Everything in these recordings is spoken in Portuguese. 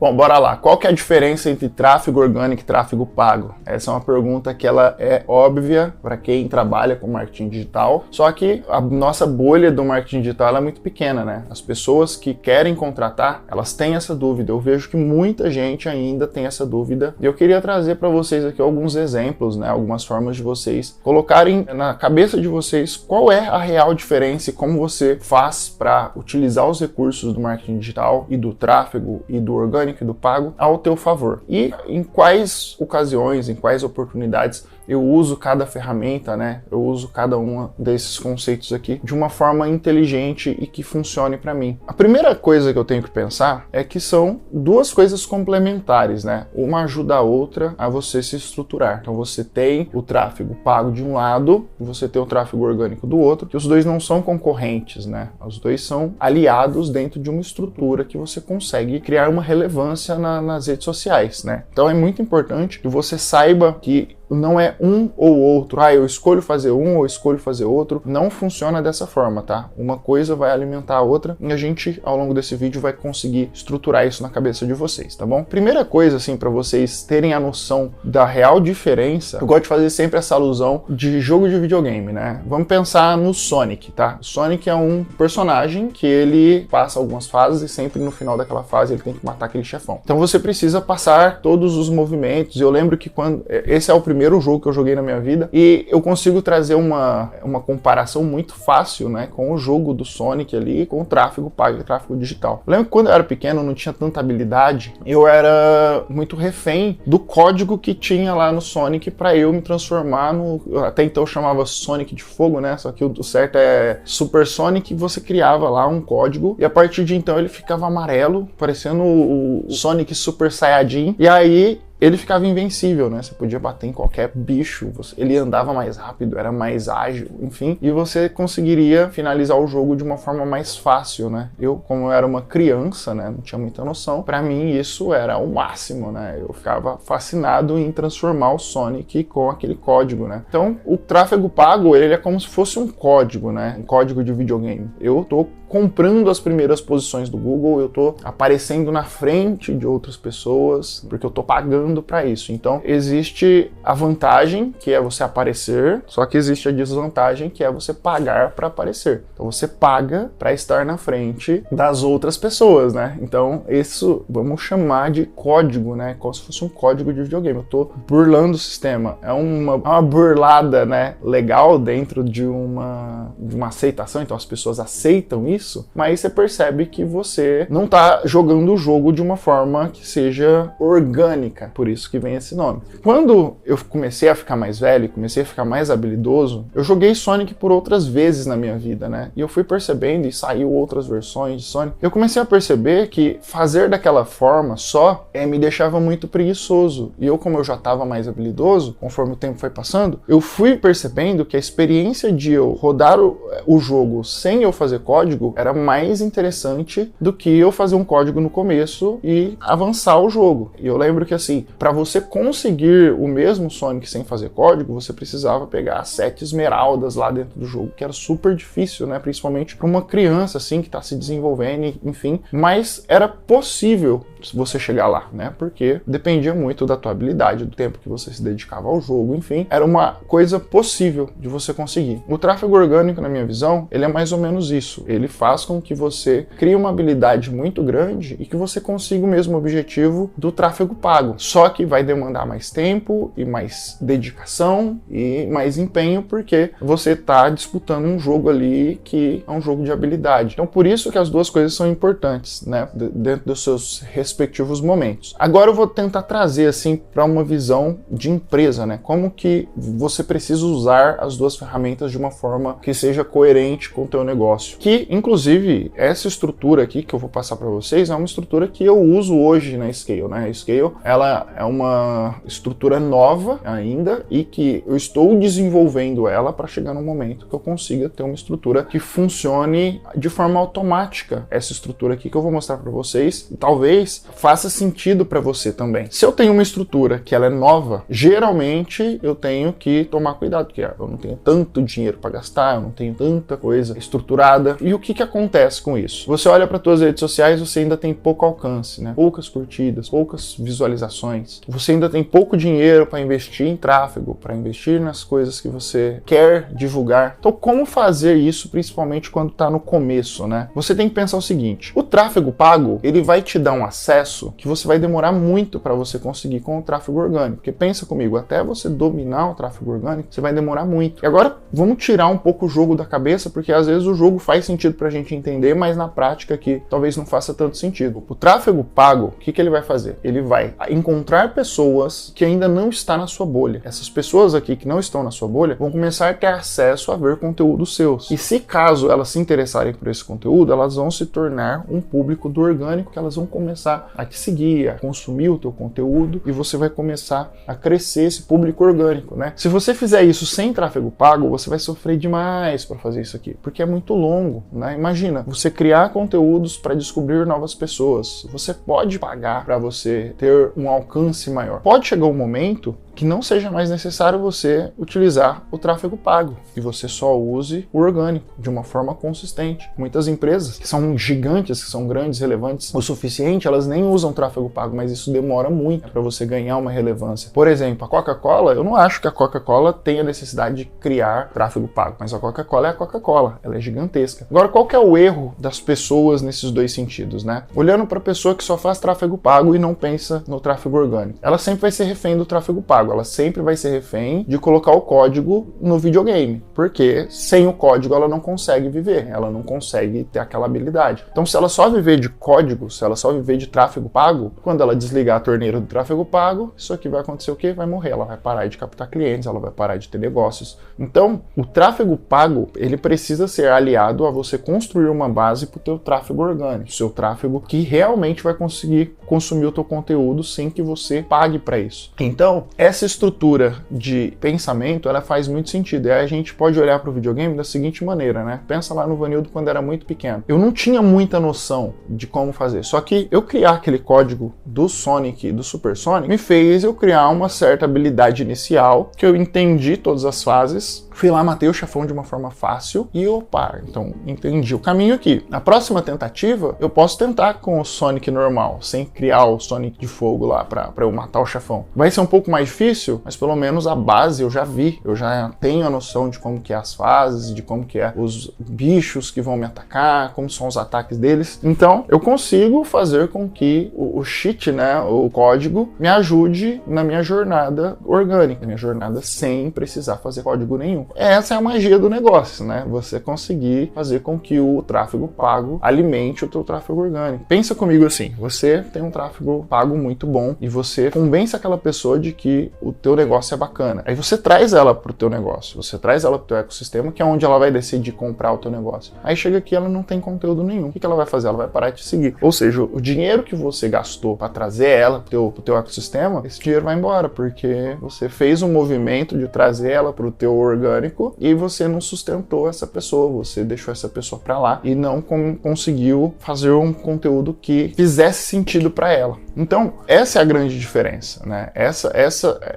Bom, bora lá. Qual que é a diferença entre tráfego orgânico e tráfego pago? Essa é uma pergunta que ela é óbvia para quem trabalha com marketing digital, só que a nossa bolha do marketing digital ela é muito pequena, né? As pessoas que querem contratar, elas têm essa dúvida. Eu vejo que muita gente ainda tem essa dúvida e eu queria trazer para vocês aqui alguns exemplos, né? Algumas formas de vocês colocarem na cabeça de vocês qual é a real diferença e como você faz para utilizar os recursos do marketing digital e do tráfego e do orgânico e do pago ao teu favor. E em quais ocasiões, em quais oportunidades eu uso cada ferramenta, né? Eu uso cada um desses conceitos aqui de uma forma inteligente e que funcione para mim. A primeira coisa que eu tenho que pensar é que são duas coisas complementares, né? Uma ajuda a outra a você se estruturar. Então você tem o tráfego pago de um lado e você tem o tráfego orgânico do outro, que os dois não são concorrentes, né? Os dois são aliados dentro de uma estrutura que você consegue criar uma relevância nas redes sociais, né? Então é muito importante que você saiba que não é um ou outro, eu escolho fazer um ou escolho fazer outro, não funciona dessa forma, tá? Uma coisa vai alimentar a outra e a gente, ao longo desse vídeo, vai conseguir estruturar isso na cabeça de vocês, tá bom? Primeira coisa, assim, para vocês terem a noção da real diferença, eu gosto de fazer sempre essa alusão de jogo de videogame, né? Vamos pensar no Sonic, tá? O Sonic é um personagem que ele passa algumas fases e sempre no final daquela fase ele tem que matar aquele chefão. Então você precisa passar todos os movimentos. Eu lembro que esse é o primeiro jogo que eu joguei na minha vida e eu consigo trazer uma comparação muito fácil, né, com o jogo do Sonic ali, com o tráfego pago e tráfego digital. Eu lembro que quando eu era pequeno, não tinha tanta habilidade, eu era muito refém do código que tinha lá no Sonic para eu me transformar até então eu chamava Sonic de fogo, né, só que o certo é Super Sonic, e você criava lá um código e a partir de então ele ficava amarelo, parecendo o Sonic Super Saiyajin, e aí ele ficava invencível, né? Você podia bater em qualquer bicho, ele andava mais rápido, era mais ágil, enfim, e você conseguiria finalizar o jogo de uma forma mais fácil, né? Como eu era uma criança, né, não tinha muita noção, pra mim isso era o máximo, né? Eu ficava fascinado em transformar o Sonic com aquele código, né? Então, o tráfego pago, ele é como se fosse um código, né? Um código de videogame. Eu tô comprando as primeiras posições do Google, eu tô aparecendo na frente de outras pessoas, porque eu tô pagando para isso. Então, existe a vantagem, que é você aparecer, só que existe a desvantagem, que é você pagar para aparecer. Então, você paga para estar na frente das outras pessoas, né? Então, isso vamos chamar de código, né? Como se fosse um código de videogame. Eu tô burlando o sistema. É uma burlada, né, legal dentro de uma aceitação, então as pessoas aceitam isso, mas você percebe que você não tá jogando o jogo de uma forma que seja orgânica, por isso que vem esse nome. Quando eu comecei a ficar mais velho, comecei a ficar mais habilidoso, eu joguei Sonic por outras vezes na minha vida, né? E eu fui percebendo, e saiu outras versões de Sonic, eu comecei a perceber que fazer daquela forma só me deixava muito preguiçoso. E eu, como eu já estava mais habilidoso, conforme o tempo foi passando, eu fui percebendo que a experiência de eu rodar o jogo sem eu fazer código era mais interessante do que eu fazer um código no começo e avançar o jogo. E eu lembro que assim, para você conseguir o mesmo Sonic sem fazer código, você precisava pegar as 7 esmeraldas lá dentro do jogo, que era super difícil, né? Principalmente para uma criança assim que está se desenvolvendo, enfim. Mas era possível você chegar lá, né? Porque dependia muito da tua habilidade, do tempo que você se dedicava ao jogo, enfim. Era uma coisa possível de você conseguir. O tráfego orgânico, na minha visão, ele é mais ou menos isso. Ele faz com que você crie uma habilidade muito grande e que você consiga o mesmo objetivo do tráfego pago. Só que vai demandar mais tempo e mais dedicação e mais empenho, porque você está disputando um jogo ali que é um jogo de habilidade. Então, por isso que as duas coisas são importantes, né? Dentro dos seus respectivos momentos. Agora eu vou tentar trazer assim para uma visão de empresa, né? Como que você precisa usar as duas ferramentas de uma forma que seja coerente com o teu negócio. Que, inclusive, essa estrutura aqui que eu vou passar para vocês é uma estrutura que eu uso hoje na Scale, né? A Scale, ela é uma estrutura nova ainda e que eu estou desenvolvendo ela para chegar num momento que eu consiga ter uma estrutura que funcione de forma automática. Essa estrutura aqui que eu vou mostrar para vocês, talvez faça sentido para você também. Se eu tenho uma estrutura que ela é nova, geralmente eu tenho que tomar cuidado, porque eu não tenho tanto dinheiro para gastar, eu não tenho tanta coisa estruturada. E o que que acontece com isso? Você olha para suas redes sociais, você ainda tem pouco alcance, né? Poucas curtidas, poucas visualizações. Você ainda tem pouco dinheiro para investir em tráfego, para investir nas coisas que você quer divulgar. Então, como fazer isso, principalmente quando está no começo, né? Você tem que pensar o seguinte: o tráfego pago, ele vai te dar um acesso que você vai demorar muito para você conseguir com o tráfego orgânico. Porque pensa comigo, até você dominar o tráfego orgânico, você vai demorar muito. E agora, vamos tirar um pouco o jogo da cabeça, porque às vezes o jogo faz sentido pra gente entender, mas na prática aqui talvez não faça tanto sentido. O tráfego pago, o que ele vai fazer? Ele vai encontrar pessoas que ainda não estão na sua bolha. Essas pessoas aqui que não estão na sua bolha vão começar a ter acesso a ver conteúdos seus. E se caso elas se interessarem por esse conteúdo, elas vão se tornar um público do orgânico, que elas vão começar a te seguir, a consumir o teu conteúdo, e você vai começar a crescer esse público orgânico, né? Se você fizer isso sem tráfego pago, você vai sofrer demais para fazer isso aqui, porque é muito longo, né? Imagina, você criar conteúdos para descobrir novas pessoas. Você pode pagar para você ter um alcance maior. Pode chegar um momento que não seja mais necessário você utilizar o tráfego pago e você só use o orgânico de uma forma consistente. Muitas empresas que são gigantes, que são grandes, relevantes o suficiente, elas nem usam tráfego pago, mas isso demora muito para você ganhar uma relevância. Por exemplo, a Coca-Cola, eu não acho que a Coca-Cola tenha necessidade de criar tráfego pago, mas a Coca-Cola é a Coca-Cola, ela é gigantesca. Agora, qual que é o erro das pessoas nesses dois sentidos, né? Olhando para a pessoa que só faz tráfego pago e não pensa no tráfego orgânico, ela sempre vai ser refém do tráfego pago. Ela sempre vai ser refém de colocar o código no videogame, porque sem o código ela não consegue viver, ela não consegue ter aquela habilidade. Então, se ela só viver de código, se ela só viver de tráfego pago, quando ela desligar a torneira do tráfego pago, isso aqui vai acontecer o quê? Vai morrer, ela vai parar de captar clientes, ela vai parar de ter negócios. Então, o tráfego pago, ele precisa ser aliado a você construir uma base para o teu tráfego orgânico, seu tráfego que realmente vai conseguir consumir o teu conteúdo sem que você pague para isso. Então, essa estrutura de pensamento, ela faz muito sentido. E aí a gente pode olhar para o videogame da seguinte maneira, né? Pensa lá no Vanildo quando era muito pequeno. Eu não tinha muita noção de como fazer, só que eu criar aquele código do Sonic, do Super Sonic, me fez eu criar uma certa habilidade inicial, que eu entendi todas as fases, fui lá, matei o chefão de uma forma fácil e opa, então entendi o caminho aqui. Na próxima tentativa, eu posso tentar com o Sonic normal, sem criar o Sonic de fogo lá pra eu matar o chefão. Vai ser um pouco mais difícil, mas pelo menos a base eu já vi, eu já tenho a noção de como que é as fases, de como que é os bichos que vão me atacar, como são os ataques deles. Então, eu consigo fazer com que o cheat, né, o código, me ajude na minha jornada orgânica, na minha jornada sem precisar fazer código nenhum. Essa é a magia do negócio, né? Você conseguir fazer com que o tráfego pago alimente o teu tráfego orgânico. Pensa comigo assim, você tem um tráfego pago muito bom e você convence aquela pessoa de que o teu negócio é bacana. Aí você traz ela pro teu negócio, você traz ela pro teu ecossistema, que é onde ela vai decidir comprar o teu negócio. Aí chega aqui, ela não tem conteúdo nenhum. O que ela vai fazer? Ela vai parar de te seguir. Ou seja, o dinheiro que você gastou para trazer ela pro teu ecossistema, esse dinheiro vai embora, porque você fez um movimento de trazer ela pro teu orgânico e você não sustentou essa pessoa, você deixou essa pessoa para lá e não conseguiu fazer um conteúdo que fizesse sentido para ela. Então, essa é a grande diferença, né? Essa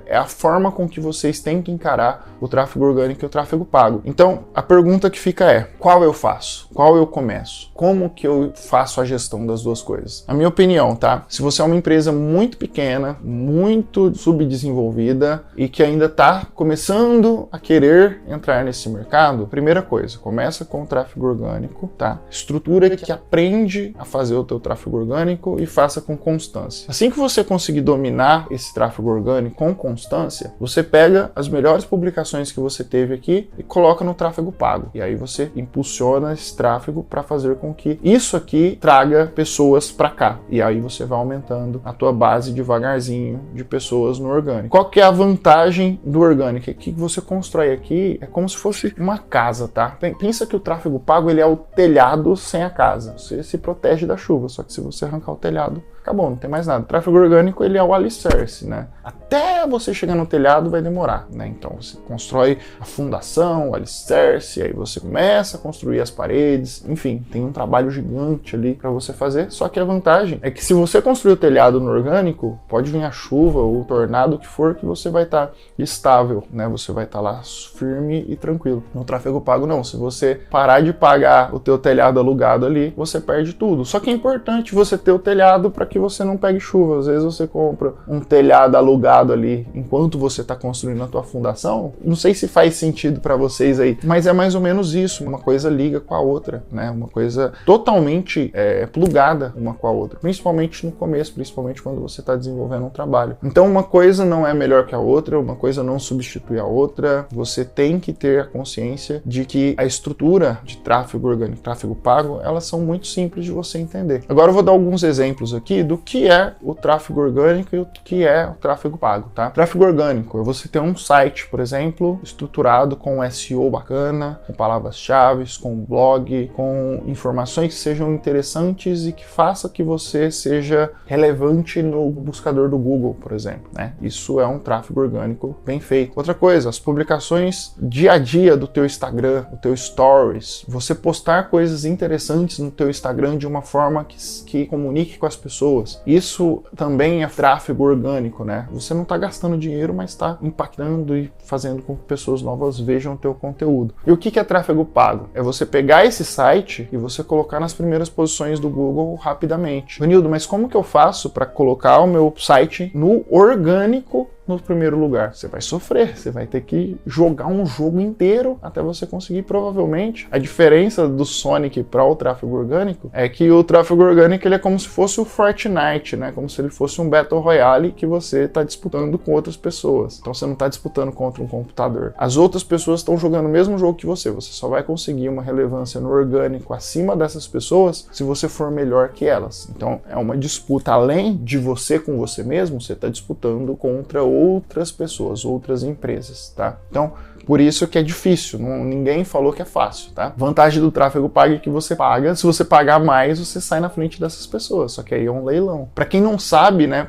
é a forma com que vocês têm que encarar o tráfego orgânico e o tráfego pago. Então, a pergunta que fica é: qual eu faço? Qual eu começo? Como que eu faço a gestão das duas coisas? A minha opinião, tá? Se você é uma empresa muito pequena, muito subdesenvolvida e que ainda está começando a querer entrar nesse mercado, primeira coisa, começa com o tráfego orgânico, tá? Estrutura que aprende a fazer o teu tráfego orgânico e faça com constância. Assim que você conseguir dominar esse tráfego orgânico com constância, você pega as melhores publicações que você teve aqui e coloca no tráfego pago. E aí você impulsiona esse tráfego para fazer com que isso aqui traga pessoas para cá. E aí você vai aumentando a tua base devagarzinho de pessoas no orgânico. Qual que é a vantagem do orgânico? É que você constrói aqui é como se fosse uma casa, tá? Pensa que o tráfego pago ele é o telhado sem a casa. Você se protege da chuva, só que se você arrancar o telhado, acabou, não tem mais nada. O tráfego orgânico, ele é o alicerce, né? Até você chegar no telhado vai demorar, né? Então você constrói a fundação, o alicerce, aí você começa a construir as paredes, enfim, tem um trabalho gigante ali para você fazer. Só que a vantagem é que se você construir o telhado no orgânico, pode vir a chuva ou o tornado, o que for, que você vai estar estável, né? Você vai estar lá firme e tranquilo. No tráfego pago não, se você parar de pagar o teu telhado alugado ali, você perde tudo. Só que é importante você ter o telhado para que você não pegue chuva. Às vezes você compra um telhado alugado ali enquanto você está construindo a tua fundação. Não sei se faz sentido para vocês aí, mas é mais ou menos isso. Uma coisa liga com a outra, né? Uma coisa totalmente plugada uma com a outra, principalmente no começo, principalmente quando você está desenvolvendo um trabalho. Então uma coisa não é melhor que a outra, uma coisa não substitui a outra. Você tem que ter a consciência de que a estrutura de tráfego orgânico, tráfego pago, elas são muito simples de você entender. Agora eu vou dar alguns exemplos aqui do que é o tráfego orgânico e o que é o tráfego pago, tá? Tráfego orgânico é você ter um site, por exemplo, estruturado com SEO bacana, com palavras-chave, com blog, com informações que sejam interessantes e que faça que você seja relevante no buscador do Google, por exemplo, né? Isso é um tráfego orgânico bem feito. Outra coisa, as publicações dia a dia do teu Instagram, do teu Stories, você postar coisas interessantes no teu Instagram de uma forma que comunique com as pessoas. Isso também é tráfego orgânico, né? Você não está gastando dinheiro, mas está impactando e fazendo com que pessoas novas vejam o teu conteúdo. E o que é tráfego pago? É você pegar esse site e você colocar nas primeiras posições do Google rapidamente. Vanildo, mas como que eu faço para colocar o meu site no orgânico no primeiro lugar? Você vai sofrer, você vai ter que jogar um jogo inteiro até você conseguir. Provavelmente a diferença do Sonic para o tráfego orgânico é que o tráfego orgânico ele é como se fosse o Fortnite, né? Como se ele fosse um Battle Royale que você está disputando com outras pessoas. Então você não está disputando contra um computador. As outras pessoas estão jogando o mesmo jogo que você. Você só vai conseguir uma relevância no orgânico acima dessas pessoas se você for melhor que elas. Então é uma disputa além de você com você mesmo, você está disputando contra outras pessoas, outras empresas, tá? Então, por isso que é difícil, ninguém falou que é fácil, tá? Vantagem do tráfego pago é que você paga, se você pagar mais, você sai na frente dessas pessoas, só que aí é um leilão. Para quem não sabe, né,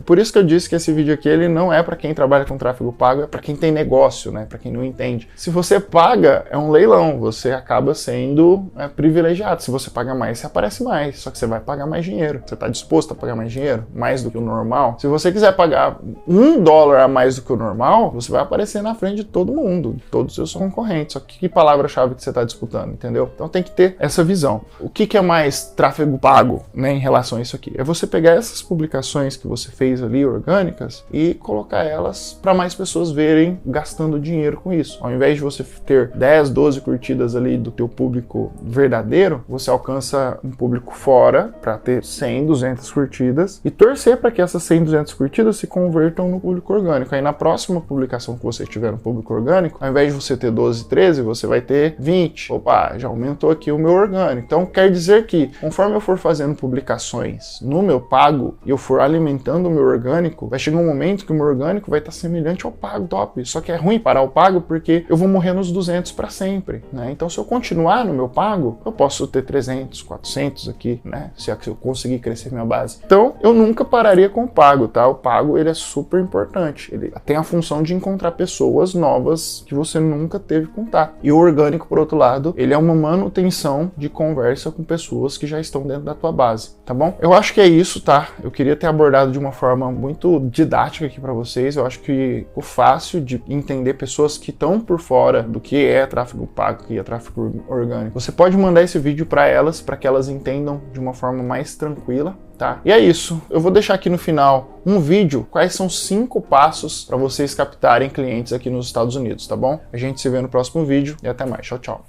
por isso que eu disse que esse vídeo aqui, ele não é para quem trabalha com tráfego pago, é para quem tem negócio, né, para quem não entende. Se você paga, é um leilão, você acaba sendo privilegiado. Se você paga mais, você aparece mais, só que você vai pagar mais dinheiro. Você tá disposto a pagar mais dinheiro? Mais do que o normal? Se você quiser pagar $1 a mais do que o normal, você vai aparecer na frente de todo mundo, de todos os seus concorrentes. Só que palavra-chave que você está disputando, entendeu? Então tem que ter essa visão. O que é mais tráfego pago, né, em relação a isso aqui? É você pegar essas publicações que você fez ali, orgânicas, e colocar elas para mais pessoas verem gastando dinheiro com isso. Ao invés de você ter 10, 12 curtidas ali do teu público verdadeiro, você alcança um público fora para ter 100, 200 curtidas e torcer para que essas 100, 200 curtidas se convertam no público orgânico. Aí na próxima publicação que você tiver no público orgânico, ao invés de você ter 12, 13, você vai ter 20. Opa, já aumentou aqui o meu orgânico. Então quer dizer que conforme eu for fazendo publicações no meu pago e eu for alimentando o meu orgânico, vai chegar um momento que o meu orgânico vai estar semelhante ao pago top. Só que é ruim parar o pago porque eu vou morrer nos 200 para sempre, né? Então se eu continuar no meu pago, eu posso ter 300, 400 aqui, né? Se eu conseguir crescer minha base. Então eu nunca pararia com o pago, tá? O pago ele é super importante. Ele tem a função de encontrar pessoas novas que você nunca teve contato. E o orgânico, por outro lado, ele é uma manutenção de conversa com pessoas que já estão dentro da tua base, tá bom? Eu acho que é isso, tá? Eu queria ter abordado de uma forma muito didática aqui para vocês. Eu acho que ficou fácil de entender pessoas que estão por fora do que é tráfego pago, que é tráfego orgânico. Você pode mandar esse vídeo para elas, para que elas entendam de uma forma mais tranquila, tá? E é isso. Eu vou deixar aqui no final um vídeo, quais são 5 passos para vocês captarem clientes aqui nos Estados Unidos, tá bom? A gente se vê no próximo vídeo e até mais. Tchau, tchau.